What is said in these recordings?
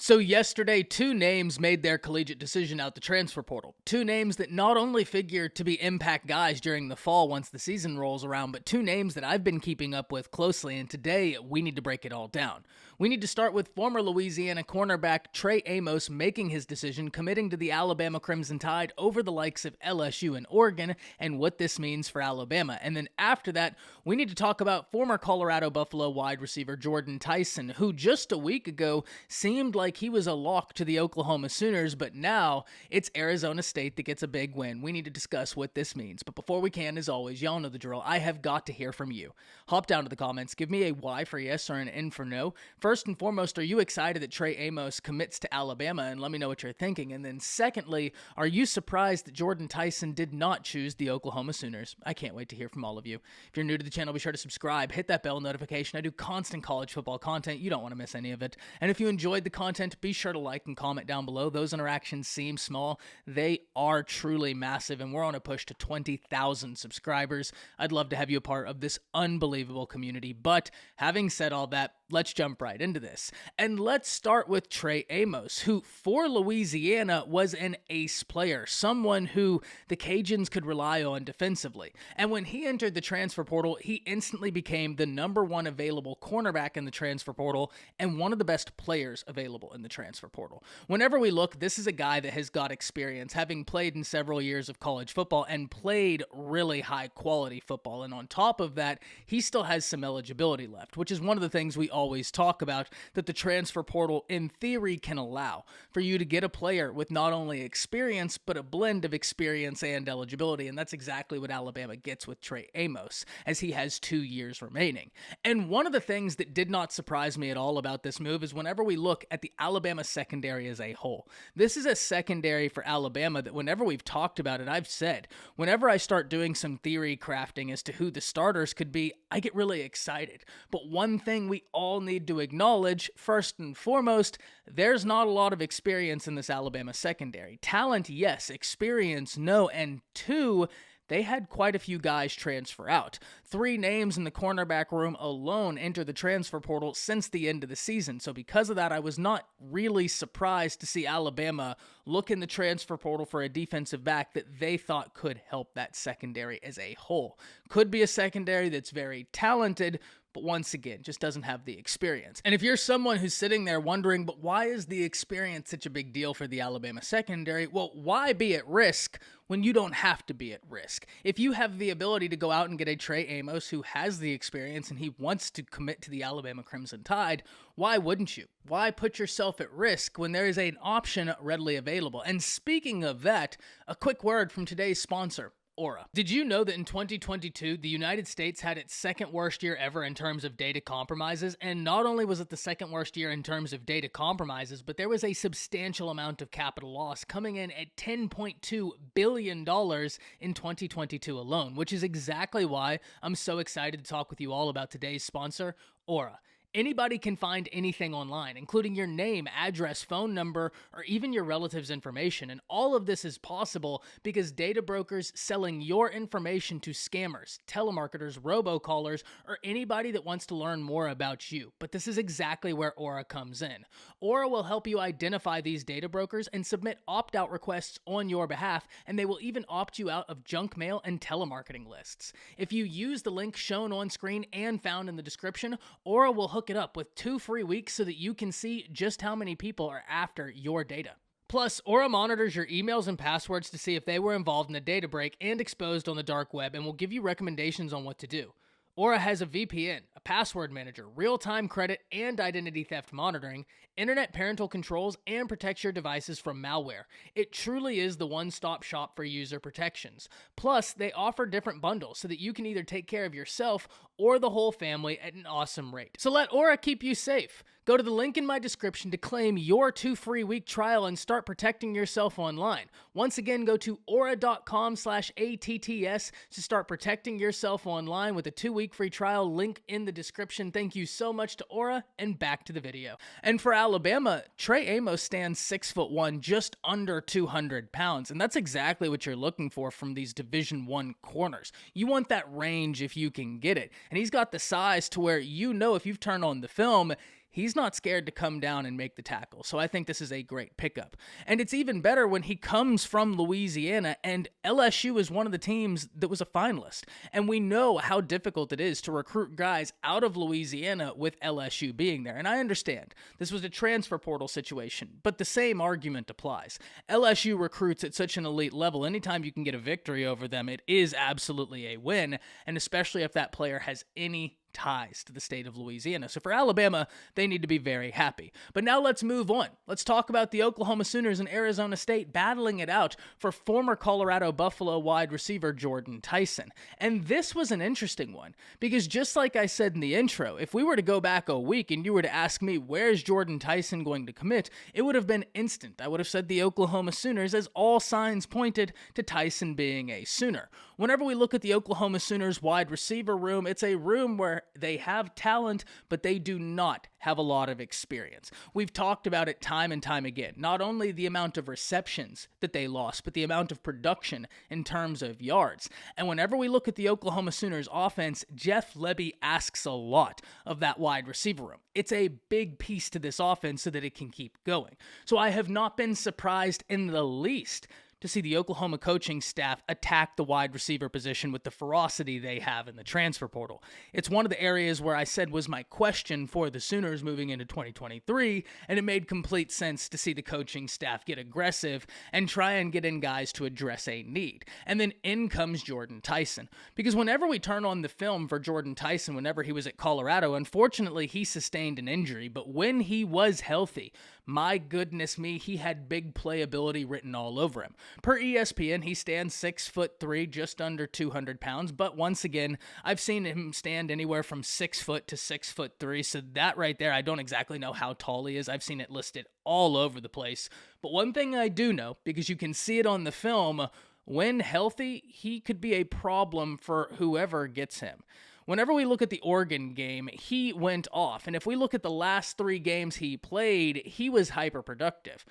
So yesterday, two names made their collegiate decision out the transfer portal. Two names that not only figure to be impact guys during the fall once the season rolls around, but two names that I've been keeping up with closely, and today we need to break it all down. We need to start with former Louisiana cornerback Trey Amos making his decision, committing to the Alabama Crimson Tide over the likes of LSU and Oregon, and what this means for Alabama. And then after that, we need to talk about former Colorado Buffalo wide receiver Jordyn Tyson, who just a week ago seemed like he was a lock to the Oklahoma Sooners, but now it's Arizona State that gets a big win. We need to discuss what this means. But before we can, as always, y'all know the drill. I have got to hear from you. Hop down to the comments. Give me a Y for yes or an N for no. First and foremost, are you excited that Trey Amos commits to Alabama? And let me know what you're thinking. And then secondly, are you surprised that Jordyn Tyson did not choose the Oklahoma Sooners? I can't wait to hear from all of you. If you're new to the channel, be sure to subscribe. Hit that bell notification. I do constant college football content. You don't want to miss any of it. And if you enjoyed the content, be sure to like and comment down below. Those interactions seem small. They are truly massive, and we're on a push to 20,000 subscribers. I'd love to have you a part of this unbelievable community. But having said all that, let's jump right into this. And let's start with Trey Amos, who for Louisiana was an ace player, someone who the Cajuns could rely on defensively. And when he entered the transfer portal, he instantly became the #1 available cornerback in the transfer portal and one of the best players available in the transfer portal. Whenever we look, this is a guy that has got experience, having played in several years of college football and played really high quality football. And on top of that, he still has some eligibility left, which is one of the things we always talk about, that the transfer portal in theory can allow for you to get a player with not only experience, but a blend of experience and eligibility. And that's exactly what Alabama gets with Trey Amos, as he has 2 years remaining. And one of the things that did not surprise me at all about this move is whenever we look at the Alabama secondary as a whole. This is a secondary for Alabama that whenever we've talked about it, I've said, whenever I start doing some theory crafting as to who the starters could be, I get really excited. But one thing we all need to acknowledge, first and foremost, there's not a lot of experience in this Alabama secondary. Talent, yes. Experience, no. And two, they had quite a few guys transfer out. 3 names in the cornerback room alone enter the transfer portal since the end of the season. So because of that, I was not really surprised to see Alabama look in the transfer portal for a defensive back that they thought could help that secondary as a whole. Could be a secondary that's very talented, but once again, just doesn't have the experience. And if you're someone who's sitting there wondering, but why is the experience such a big deal for the Alabama secondary? Well, why be at risk when you don't have to be at risk? If you have the ability to go out and get a Trey Amos who has the experience and he wants to commit to the Alabama Crimson Tide, why wouldn't you? Why put yourself at risk when there is an option readily available? And speaking of that, a quick word from today's sponsor, Aura. Did you know that in 2022, the United States had its second worst year ever in terms of data compromises? And not only was it the second worst year in terms of data compromises, but there was a substantial amount of capital loss coming in at $10.2 billion in 2022 alone, which is exactly why I'm so excited to talk with you all about today's sponsor, Aura. Anybody can find anything online, including your name, address, phone number, or even your relatives' information. And all of this is possible because data brokers selling your information to scammers, telemarketers, robocallers, or anybody that wants to learn more about you. But this is exactly where Aura comes in. Aura will help you identify these data brokers and submit opt-out requests on your behalf, and they will even opt you out of junk mail and telemarketing lists. If you use the link shown on screen and found in the description, Aura will hook it up with 2 free weeks so that you can see just how many people are after your data. Plus, Aura monitors your emails and passwords to see if they were involved in a data break and exposed on the dark web, and will give you recommendations on what to do. Aura has a VPN, a password manager, real-time credit and identity theft monitoring, internet parental controls, and protects your devices from malware. It truly is the one-stop shop for user protections. Plus, they offer different bundles so that you can either take care of yourself or the whole family at an awesome rate. So let Aura keep you safe. Go to the link in my description to claim your 2 free week trial and start protecting yourself online. Once again, go to aura.com/ATTS to start protecting yourself online with a 2-week free trial, link in the description. Thank you so much to Aura, and back to the video. And for Alabama, Trey Amos stands 6'1", just under 200 pounds, and that's exactly what you're looking for from these Division I corners. You want that range if you can get it, and he's got the size to where, you know, if you've turned on the film, he's not scared to come down and make the tackle. So I think this is a great pickup. And it's even better when he comes from Louisiana, and LSU is one of the teams that was a finalist. And we know how difficult it is to recruit guys out of Louisiana with LSU being there. And I understand this was a transfer portal situation, but the same argument applies. LSU recruits at such an elite level. Anytime you can get a victory over them, it is absolutely a win, and especially if that player has any ties to the state of Louisiana. So for Alabama, they need to be very happy. But now let's move on. Let's talk about the Oklahoma Sooners and Arizona State battling it out for former Colorado Buffalo wide receiver Jordyn Tyson. And this was an interesting one because just like I said in the intro, if we were to go back a week and you were to ask me, where's Jordyn Tyson going to commit? It would have been instant. I would have said the Oklahoma Sooners, as all signs pointed to Tyson being a Sooner. Whenever we look at the Oklahoma Sooners wide receiver room, it's a room where they have talent, but they do not have a lot of experience. We've talked about it time and time again. Not only the amount of receptions that they lost, but the amount of production in terms of yards. And whenever we look at the Oklahoma Sooners offense, Jeff Lebby asks a lot of that wide receiver room. It's a big piece to this offense so that it can keep going. So I have not been surprised in the least to see the Oklahoma coaching staff attack the wide receiver position with the ferocity they have in the transfer portal. It's one of the areas where I said was my question for the Sooners moving into 2023, and it made complete sense to see the coaching staff get aggressive and try and get in guys to address a need. And then in comes Jordyn Tyson. Because whenever we turn on the film for Jordyn Tyson, whenever he was at Colorado, unfortunately he sustained an injury, but when he was healthy, my goodness me, he had big playability written all over him. Per ESPN, he stands 6'3", just under 200 pounds, but once again, I've seen him stand anywhere from 6 foot to 6'3", so that right there, I don't exactly know how tall he is. I've seen it listed all over the place, but one thing I do know, because you can see it on the film, when healthy, he could be a problem for whoever gets him. Whenever we look at the Oregon game, he went off. And if we look at the last 3 games he played, he was hyperproductive.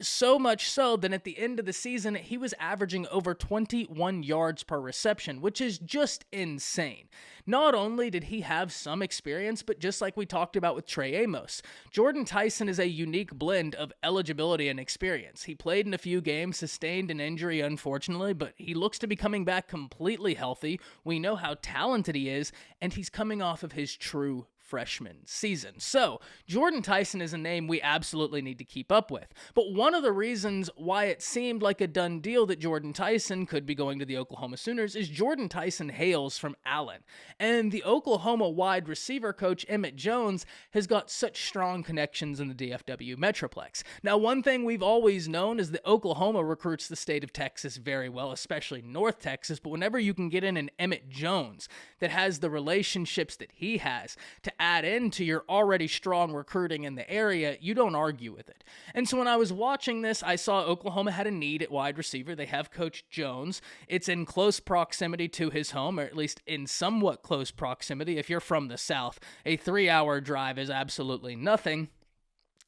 So much so that at the end of the season, he was averaging over 21 yards per reception, which is just insane. Not only did he have some experience, but just like we talked about with Trey Amos, Jordyn Tyson is a unique blend of eligibility and experience. He played in a few games, sustained an injury unfortunately, but he looks to be coming back completely healthy. We know how talented he is, and he's coming off of his true freshman season. So, Jordyn Tyson is a name we absolutely need to keep up with. But one of the reasons why it seemed like a done deal that Jordyn Tyson could be going to the Oklahoma Sooners is Jordyn Tyson hails from Allen. And the Oklahoma wide receiver coach, Emmett Jones, has got such strong connections in the DFW Metroplex. Now, one thing we've always known is that Oklahoma recruits the state of Texas very well, especially North Texas, but whenever you can get in an Emmett Jones that has the relationships that he has to add into your already strong recruiting in the area, you don't argue with it. And so when I was watching this, I saw Oklahoma had a need at wide receiver. They have Coach Jones. It's in close proximity to his home, or at least in somewhat close proximity. If you're from the South, a 3-hour drive is absolutely nothing.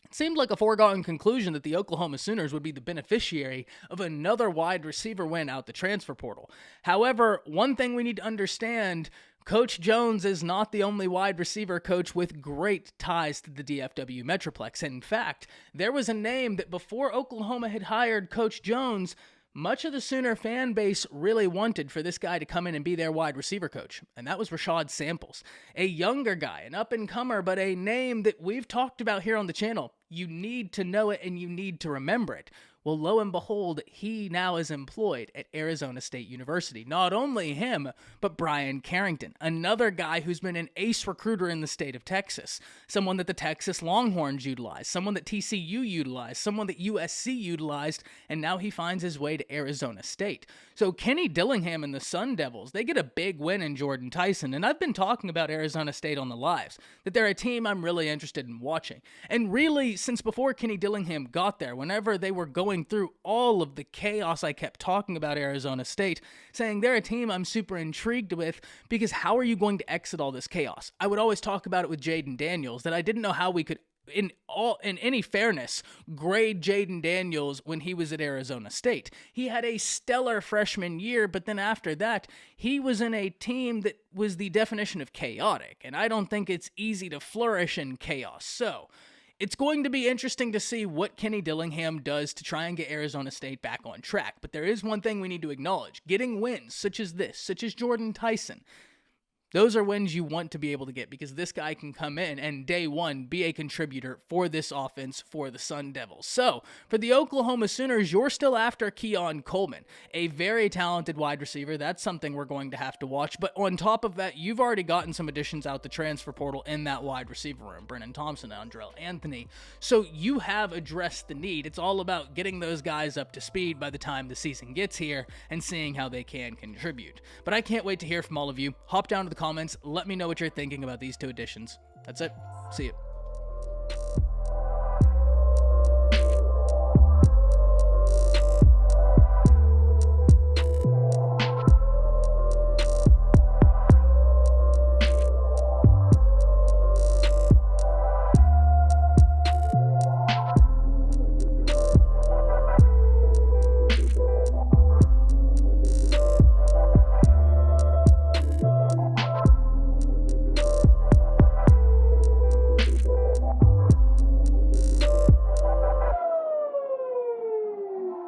It seemed like a foregone conclusion that the Oklahoma Sooners would be the beneficiary of another wide receiver win out the transfer portal. However, one thing we need to understand, Coach Jones is not the only wide receiver coach with great ties to the DFW Metroplex. In fact, there was a name that before Oklahoma had hired Coach Jones, much of the Sooner fan base really wanted for this guy to come in and be their wide receiver coach, and that was Rashad Samples, a younger guy, an up-and-comer, but a name that we've talked about here on the channel. You need to know it and you need to remember it. Well, lo and behold, he now is employed at Arizona State University. Not only him, but Brian Carrington, another guy who's been an ace recruiter in the state of Texas, someone that the Texas Longhorns utilized, someone that TCU utilized, someone that USC utilized, and now he finds his way to Arizona State. So Kenny Dillingham and the Sun Devils, they get a big win in Jordyn Tyson, and I've been talking about Arizona State on the lives, that they're a team I'm really interested in watching. And really, since before Kenny Dillingham got there, whenever they were going through all of the chaos, I kept talking about Arizona State, saying they're a team I'm super intrigued with because how are you going to exit all this chaos? I would always talk about it with Jaden Daniels, that I didn't know how we could in any fairness, grade Jayden Daniels when he was at Arizona State. He had a stellar freshman year, but then after that, he was in a team that was the definition of chaotic, and I don't think it's easy to flourish in chaos. So, it's going to be interesting to see what Kenny Dillingham does to try and get Arizona State back on track. But there is one thing we need to acknowledge. Getting wins such as this, such as Jordyn Tyson, those are wins you want to be able to get because this guy can come in and day one be a contributor for this offense for the Sun Devils. So, for the Oklahoma Sooners, you're still after Keon Coleman, a very talented wide receiver. That's something we're going to have to watch. But on top of that, you've already gotten some additions out the transfer portal in that wide receiver room. Brennan Thompson, Andrell Anthony. So, you have addressed the need. It's all about getting those guys up to speed by the time the season gets here and seeing how they can contribute. But I can't wait to hear from all of you. Hop down to the comments. Let me know what you're thinking about these two additions. That's it. See you.